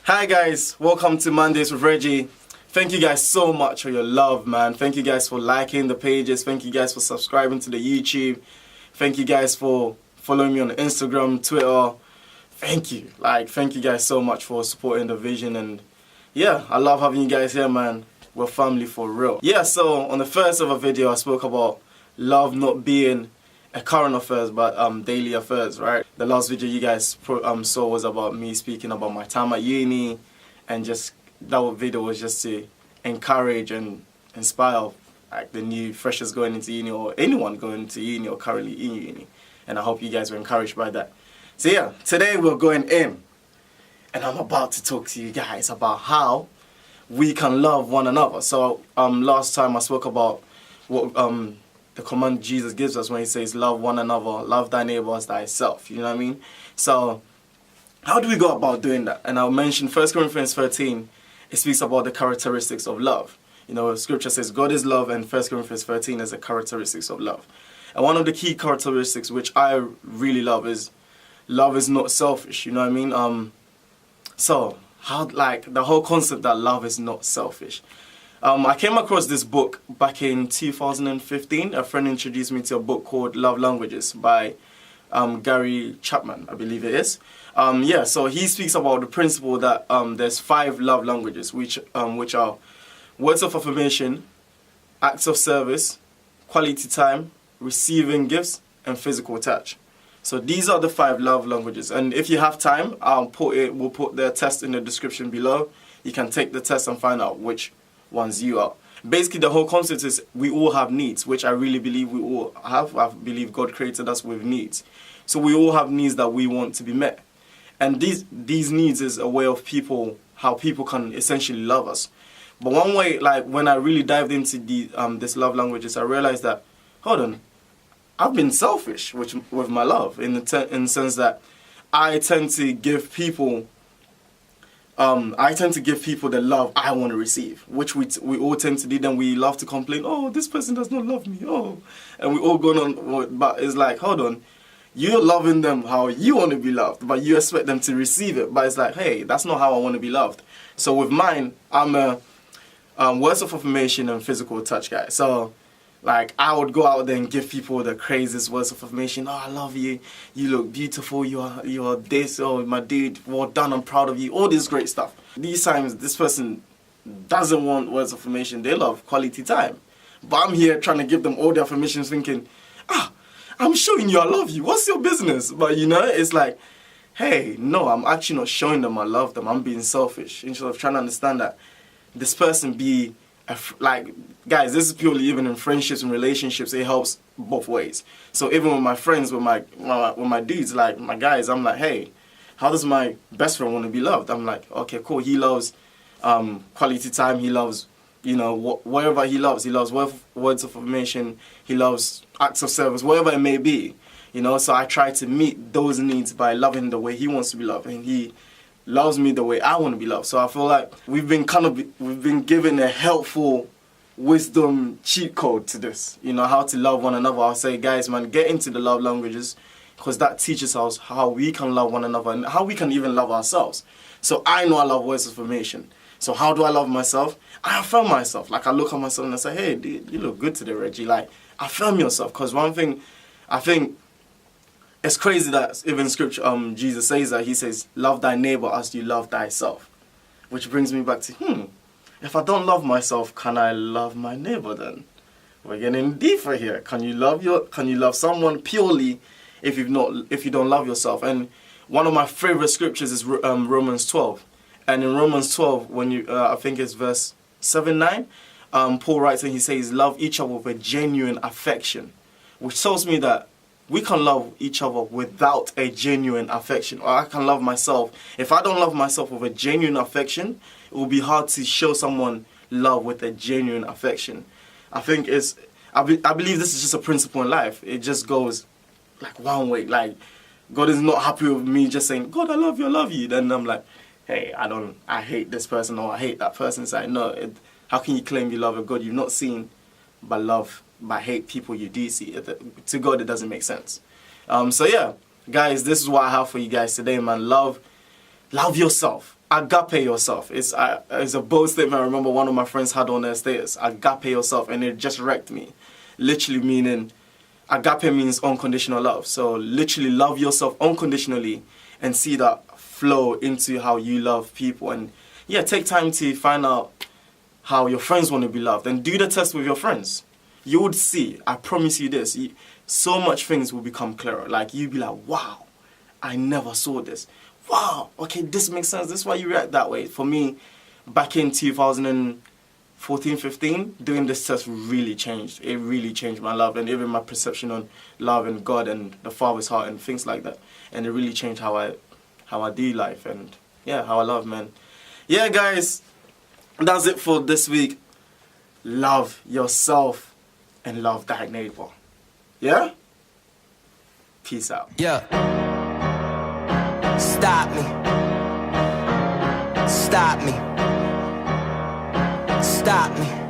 Hi guys, welcome to Mondays with Regi. Thank you guys so much for your love, man. Thank you guys for liking the pages. Thank you guys for subscribing to the YouTube. Thank you guys for following me on Instagram, Twitter. Thank you. Thank you guys so much for supporting the vision. And yeah, I love having you guys here, man. We're family for real. Yeah, so on the first ever video, I spoke about love not being a current affairs, but daily affairs, right? The last video you guys saw was about me speaking about my time at uni, and just that video was just to encourage and inspire like the new freshers going into uni, or anyone going into uni or currently in uni. And I hope you guys were encouraged by that. So yeah, today we're going in, and I'm about to talk to you guys about how we can love one another. So last time I spoke about what the command Jesus gives us when he says love one another, love thy neighbor as thyself, you know what I mean? So how do we go about doing that? And I'll mention 1 Corinthians 13, it speaks about the characteristics of love. You know, scripture says God is love, and 1 Corinthians 13 is the characteristics of love. And one of the key characteristics which I really love is not selfish, you know what I mean? So how, like, the whole concept that love is not selfish. I came across this book back in 2015. A friend introduced me to a book called Love Languages by Gary Chapman, I believe it is. Yeah, so he speaks about the principle that there's 5 love languages, which are words of affirmation, acts of service, quality time, receiving gifts, and physical touch. So these are the 5 love languages. And if you have time, we'll put the test in the description below. You can take the test and find out which ones you are. Basically, the whole concept is we all have needs, which I really believe we all have. I believe God created us with needs. So we all have needs that we want to be met. And these needs is a way of how people can essentially love us. But one way, like when I really dived into this love languages, I realized that, hold on, I've been selfish with my love in the sense that I tend to give people the love I want to receive, which we all tend to do. Then we love to complain, oh, this person does not love me, oh, and we all go on. But it's like, hold on, you're loving them how you want to be loved, but you expect them to receive it. But it's like, hey, that's not how I want to be loved. So with mine, I'm a words of affirmation and physical touch guy. So like, I would go out there and give people the craziest words of affirmation. Oh, I love you. You look beautiful. You are this. Oh, my dude. Well done. I'm proud of you. All this great stuff. These times, this person doesn't want words of affirmation. They love quality time. But I'm here trying to give them all the affirmations thinking, I'm showing you I love you. What's your business? But you know, it's like, hey, no, I'm actually not showing them I love them. I'm being selfish. Instead of trying to understand that this person be like, guys, this is purely even in friendships and relationships, it helps both ways. So even with my friends, with my dudes, like my guys, I'm like, hey, how does my best friend want to be loved? I'm like, okay, cool. He loves quality time. He loves, you know, whatever he loves. He loves words of affirmation. He loves acts of service, whatever it may be. You know, so I try to meet those needs by loving the way he wants to be loved, and he loves me the way I want to be loved. So I feel like we've been given a helpful wisdom cheat code to this. You know, how to love one another. I'll say, guys, man, get into the love languages, because that teaches us how we can love one another and how we can even love ourselves. So I know I love words of affirmation. So how do I love myself? I affirm myself. Like, I look at myself and I say, hey, dude, you look good today, Regi. Like, affirm yourself. Because one thing, I think, it's crazy that even scripture, Jesus says that. He says, love thy neighbor as you love thyself. Which brings me back to, if I don't love myself, can I love my neighbor then? We're getting deeper here. Can you love someone purely if you don't love yourself? And one of my favorite scriptures is Romans 12. And in Romans 12, when I think it's verse 7-9, Paul writes and he says, love each other with a genuine affection. Which tells me that we can love each other without a genuine affection. Or I can love myself. If I don't love myself with a genuine affection, it will be hard to show someone love with a genuine affection. I think I believe this is just a principle in life. It just goes like one way. Like, God is not happy with me just saying, God, I love you. Then I'm like, hey, I hate this person, or I hate that person. It's like, no, how can you claim you love a God you've not seen, but love by hate people you do see? To God, it doesn't make sense. So yeah, guys, this is what I have for you guys today, man. Love yourself. agape yourself. It's a bold statement. I remember one of my friends had on their status, agape yourself, and it just wrecked me. Literally meaning, agape means unconditional love. So literally love yourself unconditionally and see that flow into how you love people. And yeah, take time to find out how your friends want to be loved and do the test with your friends. You would see, I promise you this, so much things will become clearer. Like you'd be like, wow, I never saw this. Wow, okay, this makes sense. This is why you react that way. For me, back in 2014, 15, doing this test really changed. It really changed my love and even my perception on love and God and the Father's heart and things like that. And it really changed how I do life and yeah, how I love, man. Yeah, guys, that's it for this week. Love yourself and love thy neighbor. Yeah? Peace out. Yeah. Stop me. Stop me. Stop me.